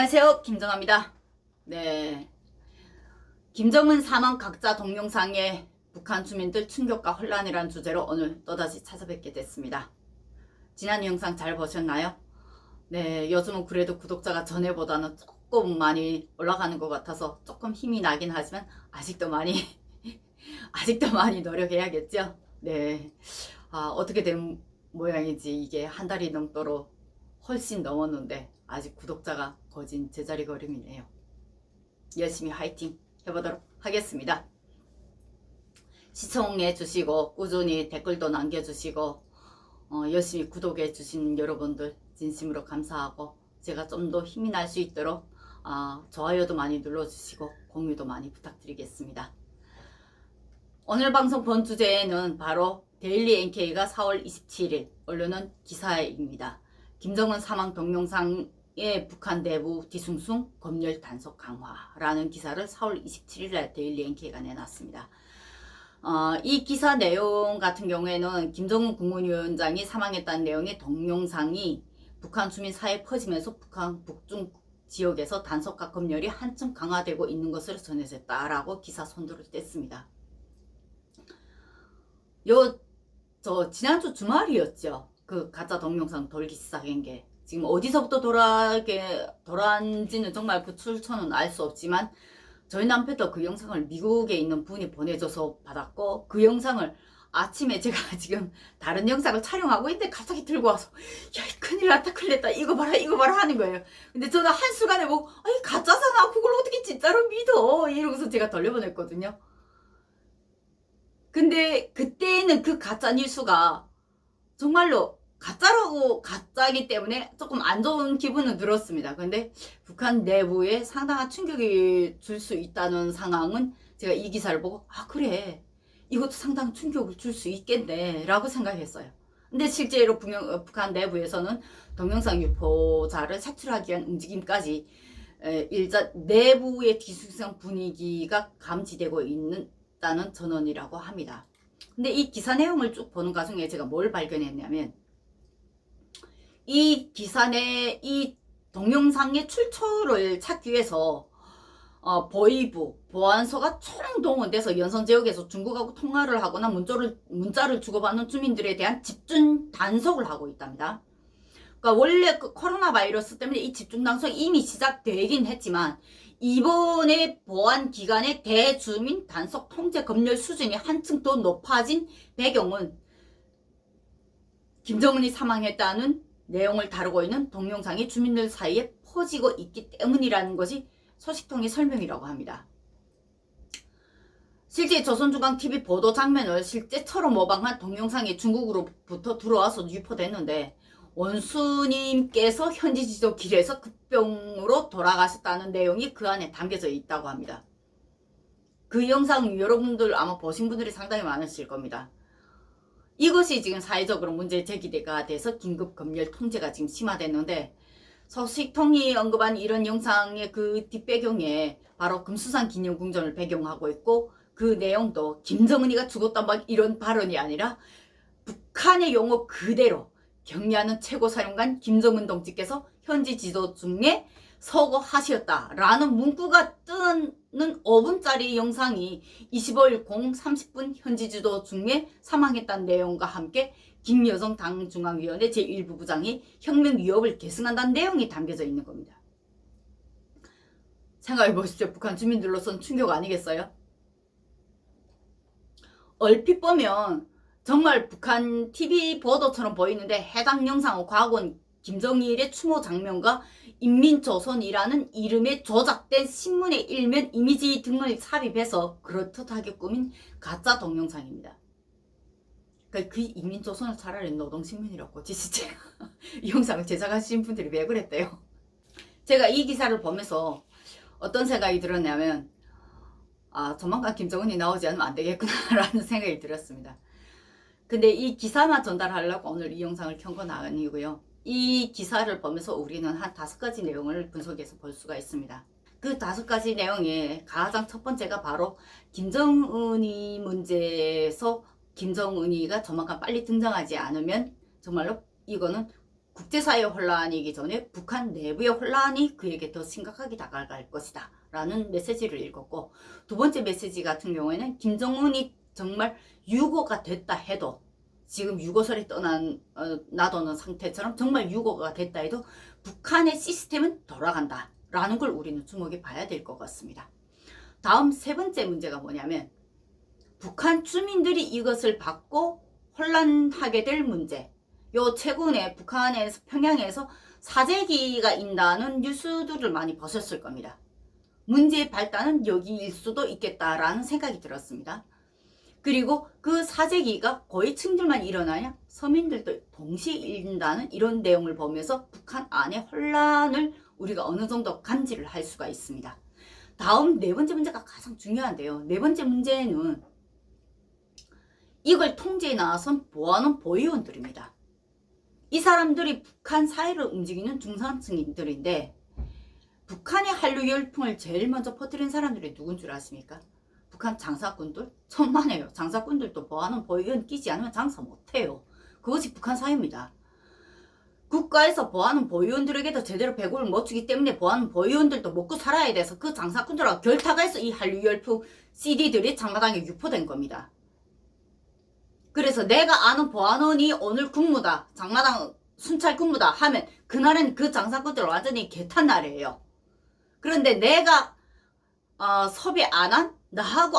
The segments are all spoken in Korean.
안녕하세요, 김정아입니다. 네, 김정은 사망 각자 동영상에 북한 주민들 충격과 혼란이라는 주제로 오늘 또다시 찾아뵙게 됐습니다. 지난 영상 잘 보셨나요? 네, 요즘은 그래도 구독자가 전에보다는 조금 많이 올라가는 것 같아서 조금 힘이 나긴 하지만 아직도 많이 아직도 많이 노력해야겠죠. 네, 어떻게 된 모양인지 이게 한 달이 넘도록 훨씬 넘었는데 아직 구독자가 거진 제자리 걸음이네요. 열심히 화이팅 해보도록 하겠습니다. 시청해 주시고 꾸준히 댓글도 남겨주시고 열심히 구독해 주신 여러분들 진심으로 감사하고 제가 좀 더 힘이 날 수 있도록 좋아요도 많이 눌러주시고 공유도 많이 부탁드리겠습니다. 오늘 방송 본 주제는 바로 데일리 NK가 4월 27일 올려놓은 기사입니다. 김정은 사망 동영상의 북한 내부 뒤숭숭 검열 단속 강화라는 기사를 4월 27일날 데일리 NK가 내놨습니다. 이 기사 내용 같은 경우에는 김정은 국무위원장이 사망했다는 내용의 동영상이 북한 주민 사이에 퍼지면서 북한 북중 지역에서 단속과 검열이 한층 강화되고 있는 것으로 전해졌다라고 기사 선두를 뗐습니다. 지난주 주말이었죠. 그 가짜 동영상 돌기 시작한 게. 지금 어디서부터 돌아온지는 정말 그 출처는 알 수 없지만 저희 남편도 그 영상을 미국에 있는 분이 보내줘서 받았고 그 영상을 아침에 제가 지금 다른 영상을 촬영하고 있는데 갑자기 들고 와서 야 큰일 났다 큰일 났다 이거 봐라 하는 거예요. 근데 저는 한순간에 보고 이 가짜잖아 그걸 어떻게 진짜로 믿어 이러고서 제가 돌려보냈거든요. 근데 그때는 그 가짜 뉴스가 정말로 가짜이기 때문에 조금 안 좋은 기분은 들었습니다. 근데 북한 내부에 상당한 충격이 줄 수 있다는 상황은 제가 이 기사를 보고 그래 이것도 상당한 충격을 줄 수 있겠네 라고 생각했어요. 근데 실제로 북한 내부에서는 동영상 유포자를 색출하기 위한 움직임까지 일자 내부의 뒤숭숭 분위기가 감지되고 있다는 전언이라고 합니다. 근데 이 기사 내용을 쭉 보는 과정에 제가 뭘 발견했냐면 이 기사 내 이 동영상의 출처를 찾기 위해서 보위부, 보안소가 총동원돼서 연선 지역에서 중국하고 통화를 하거나 문자를 주고받는 주민들에 대한 집중 단속을 하고 있답니다. 그러니까 원래 그 코로나 바이러스 때문에 이 집중 단속이 이미 시작되긴 했지만 이번에 보안기관의 대주민 단속 통제 검열 수준이 한층 더 높아진 배경은 김정은이 사망했다는 내용을 다루고 있는 동영상이 주민들 사이에 퍼지고 있기 때문이라는 것이 소식통의 설명이라고 합니다. 실제 조선중앙TV 보도 장면을 실제처럼 모방한 동영상이 중국으로부터 들어와서 유포됐는데 원수님께서 현지 지도길에서 급병으로 돌아가셨다는 내용이 그 안에 담겨져 있다고 합니다. 그 영상 여러분들 아마 보신 분들이 상당히 많으실 겁니다. 이것이 지금 사회적으로 문제 제기가 돼서 긴급 검열 통제가 지금 심화됐는데 소식통이 언급한 이런 영상의 그 뒷배경에 바로 금수산 기념궁전을 배경하고 있고 그 내용도 김정은이가 죽었다 막 이런 발언이 아니라 북한의 용어 그대로 경례하는 최고사령관 김정은 동지께서 현지 지도 중에 서거하셨다라는 문구가 뜨는 5분짜리 영상이 25일 30분 현지 지도 중에 사망했다는 내용과 함께 김여정 당중앙위원회 제1부부장이 혁명 위협을 계승한다는 내용이 담겨져 있는 겁니다. 생각해 보십시오. 북한 주민들로서는 충격 아니겠어요? 얼핏 보면 정말 북한 TV 보도처럼 보이는데 해당 영상은 과거는 김정일의 추모 장면과 인민조선이라는 이름의 조작된 신문의 일면 이미지 등을 삽입해서 그럴듯하게 꾸민 가짜 동영상입니다. 그러니까 그 인민조선을 차라리 노동신문이라고 고치시지. 이 영상을 제작하신 분들이 왜 그랬대요? 제가 이 기사를 보면서 어떤 생각이 들었냐면 조만간 김정은이 나오지 않으면 안 되겠구나 라는 생각이 들었습니다. 근데 이 기사만 전달하려고 오늘 이 영상을 켠 건 아니고요. 이 기사를 보면서 우리는 한 5가지 내용을 분석해서 볼 수가 있습니다. 그 5가지 내용에 가장 첫 번째가 바로 김정은이 문제에서 김정은이가 조만간 빨리 등장하지 않으면 정말로 이거는 국제사회 혼란이기 전에 북한 내부의 혼란이 그에게 더 심각하게 다가갈 것이다 라는 메시지를 읽었고, 두 번째 메시지 같은 경우에는 김정은이 정말 유고가 됐다 해도, 지금 유고설에 놔두는 상태처럼 정말 유고가 됐다 해도 북한의 시스템은 돌아간다 라는 걸 우리는 주목해 봐야 될 것 같습니다. 다음 세 번째 문제가 뭐냐면, 북한 주민들이 이것을 받고 혼란하게 될 문제. 요 최근에 북한에서, 평양에서 사재기가 있다는 뉴스들을 많이 보셨을 겁니다. 문제의 발단은 여기일 수도 있겠다라는 생각이 들었습니다. 그리고 그 사재기가 고위층들만 일어나냐, 서민들도 동시에 일어난다는 이런 내용을 보면서 북한 안의 혼란을 우리가 어느 정도 감지를 할 수가 있습니다. 다음 네 번째 문제가 가장 중요한데요. 네 번째 문제는 이걸 통제에 나선 보안원 보위원들입니다. 이 사람들이 북한 사회를 움직이는 중산층들인데, 북한의 한류 열풍을 제일 먼저 퍼뜨린 사람들이 누군 줄 아십니까? 북한 장사꾼들? 천만에요. 장사꾼들도 보안원 보위원 끼지 않으면 장사 못해요. 그것이 북한 사회입니다. 국가에서 보안원 보위원들에게도 제대로 배급을 못 주기 때문에 보안원 보위원들도 먹고 살아야 돼서 그 장사꾼들하고 결탁을 해서 이 한류 열풍 CD들이 장마당에 유포된 겁니다. 그래서 내가 아는 보안원이 오늘 근무다, 장마당 순찰 근무다 하면 그날은 그 장사꾼들 완전히 개탄 날이에요. 그런데 내가 섭외 안 한, 나하고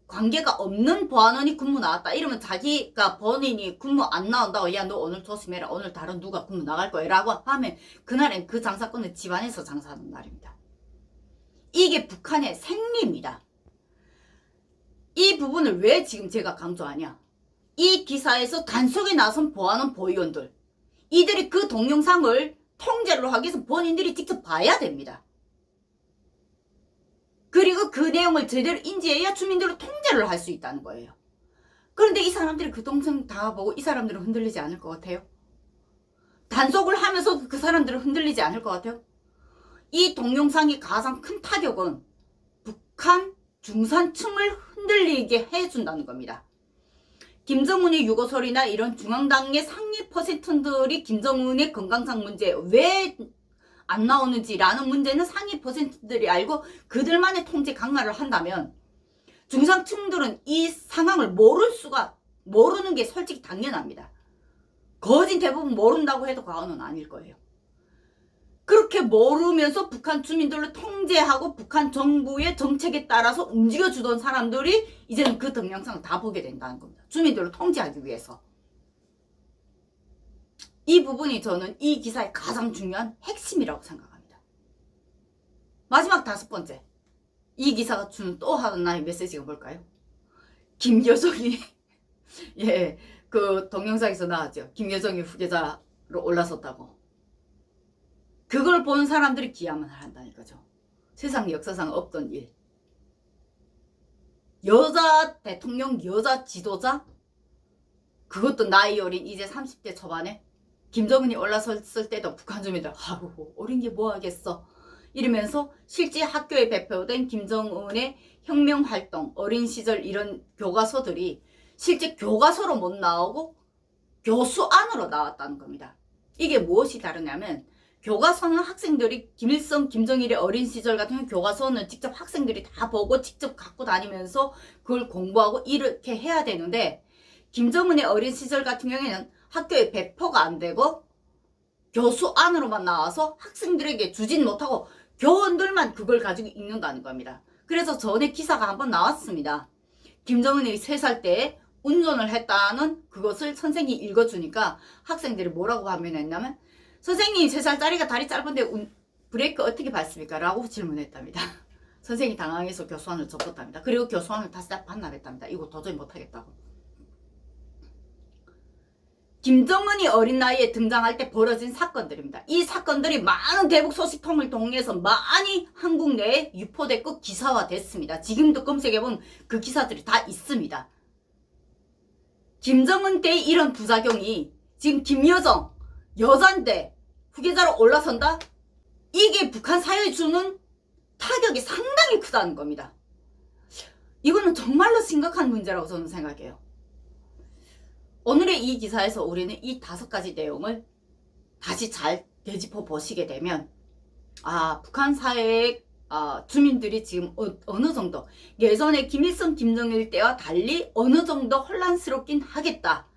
관계가 없는 보안원이 근무 나왔다 이러면 자기가 본인이 근무 안 나온다고, 야 너 오늘 조심해라, 오늘 다른 누가 근무 나갈 거야 라고 하면 그날엔 그 장사꾼은 집안에서 장사하는 날입니다. 이게 북한의 생리입니다. 이 부분을 왜 지금 제가 강조하냐, 이 기사에서 단속에 나선 보안원 보위원들, 이들이 그 동영상을 통제를 하기 위해서 본인들이 직접 봐야 됩니다. 그리고 그 내용을 제대로 인지해야 주민들을 통제를 할 수 있다는 거예요. 그런데 이 사람들이 그 동영상 다 보고 이 사람들은 흔들리지 않을 것 같아요? 단속을 하면서 그 사람들은 흔들리지 않을 것 같아요? 이 동영상의 가장 큰 타격은 북한 중산층을 흔들리게 해준다는 겁니다. 김정은의 유고설이나 이런 중앙당의 상위 퍼센트들이 김정은의 건강상 문제 왜 안 나오는지라는 문제는 상위 퍼센트들이 알고 그들만의 통제 강화를 한다면, 중산층들은 이 상황을 모르는 게 솔직히 당연합니다. 거진 대부분 모른다고 해도 과언은 아닐 거예요. 그렇게 모르면서 북한 주민들을 통제하고 북한 정부의 정책에 따라서 움직여주던 사람들이 이제는 그 동영상을 다 보게 된다는 겁니다. 주민들을 통제하기 위해서. 이 부분이 저는 이 기사의 가장 중요한 핵심이라고 생각합니다. 마지막 다섯 번째, 이 기사가 주는 또 하나의 메시지가 뭘까요? 김여정이 그 동영상에서 나왔죠. 김여정이 후계자로 올라섰다고. 그걸 본 사람들이 기함을 한다는 거죠. 세상 역사상 없던 일. 여자 대통령, 여자 지도자, 그것도 나이 어린 이제 30대 초반에 김정은이 올라섰을 때도 북한 주민들 아우 어린 게 뭐 하겠어 이러면서 실제 학교에 배포된 김정은의 혁명활동, 어린 시절 이런 교과서들이 실제 교과서로 못 나오고 교수 안으로 나왔다는 겁니다. 이게 무엇이 다르냐면, 교과서는 학생들이 김일성, 김정일의 어린 시절 같은 교과서는 직접 학생들이 다 보고 직접 갖고 다니면서 그걸 공부하고 이렇게 해야 되는데, 김정은의 어린 시절 같은 경우에는 학교에 배포가 안 되고 교수 안으로만 나와서 학생들에게 주진 못하고 교원들만 그걸 가지고 읽는다는 겁니다. 그래서 전에 기사가 한번 나왔습니다. 김정은이 3살 때 운전을 했다는 그것을 선생님이 읽어주니까 학생들이 뭐라고 하면했냐면, 선생님 3살짜리가 다리 짧은데 브레이크 어떻게 밟습니까? 라고 질문했답니다. 선생님이 당황해서 교수안을 접었답니다. 그리고 교수안을 다시 반납했답니다. 이거 도저히 못하겠다고. 김정은이 어린 나이에 등장할 때 벌어진 사건들입니다. 이 사건들이 많은 대북 소식통을 통해서 많이 한국 내에 유포됐고 기사화됐습니다. 지금도 검색해보면 그 기사들이 다 있습니다. 김정은 때의 이런 부작용이 지금 김여정 여잔데 후계자로 올라선다? 이게 북한 사회에 주는 타격이 상당히 크다는 겁니다. 이거는 정말로 심각한 문제라고 저는 생각해요. 오늘의 이 기사에서 우리는 이 5가지 내용을 다시 잘 되짚어 보시게 되면 북한 사회의 주민들이 지금 어느 정도 예전에 김일성 김정일 때와 달리 어느 정도 혼란스럽긴 하겠다.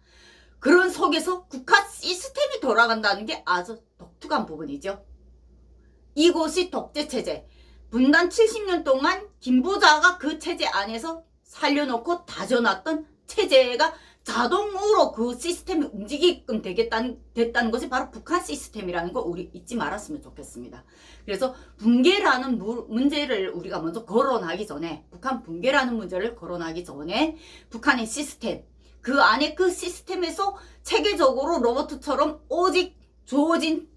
그런 속에서 국가 시스템이 돌아간다는 게 아주 독특한 부분이죠. 이곳이 독재체제, 분단 70년 동안 김부자가 그 체제 안에서 살려놓고 다져놨던 체제가 자동으로 그 시스템이 움직이게끔 됐다는 것이 바로 북한 시스템이라는 거 우리 잊지 말았으면 좋겠습니다. 그래서 붕괴라는 문제를 우리가 먼저 거론하기 전에, 북한 붕괴라는 문제를 거론하기 전에 북한의 시스템, 그 안에 그 시스템에서 체계적으로 로봇처럼 오직 주어진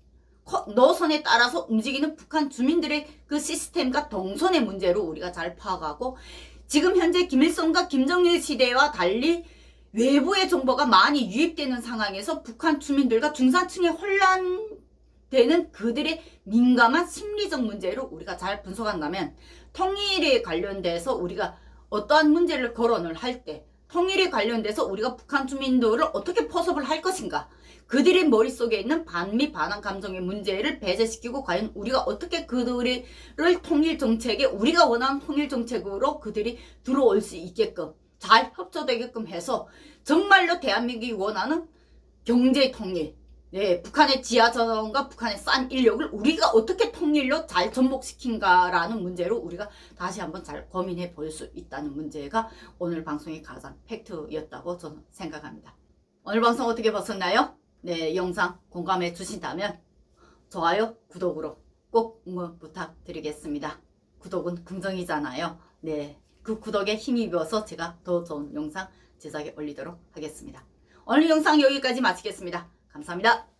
노선에 따라서 움직이는 북한 주민들의 그 시스템과 동선의 문제로 우리가 잘 파악하고, 지금 현재 김일성과 김정일 시대와 달리 외부의 정보가 많이 유입되는 상황에서 북한 주민들과 중산층의 혼란되는 그들의 민감한 심리적 문제를 우리가 잘 분석한다면, 통일에 관련돼서 우리가 어떠한 문제를 거론을 할 때 통일에 관련돼서 우리가 북한 주민들을 어떻게 포섭을 할 것인가, 그들의 머릿속에 있는 반 및 반한 감정의 문제를 배제시키고 과연 우리가 어떻게 그들을 통일 정책에, 우리가 원하는 통일 정책으로 그들이 들어올 수 있게끔 잘 협조되게끔 해서 정말로 대한민국이 원하는 경제 통일, 북한의 지하자원과 북한의 싼 인력을 우리가 어떻게 통일로 잘 접목시킨가라는 문제로 우리가 다시 한번 잘 고민해 볼 수 있다는 문제가 오늘 방송의 가장 팩트였다고 저는 생각합니다. 오늘 방송 어떻게 보셨나요? 영상 공감해 주신다면 좋아요, 구독으로 꼭 응원 부탁드리겠습니다. 구독은 긍정이잖아요. 그 구독에 힘입어서 제가 더 좋은 영상 제작에 올리도록 하겠습니다. 오늘 영상 여기까지 마치겠습니다. 감사합니다.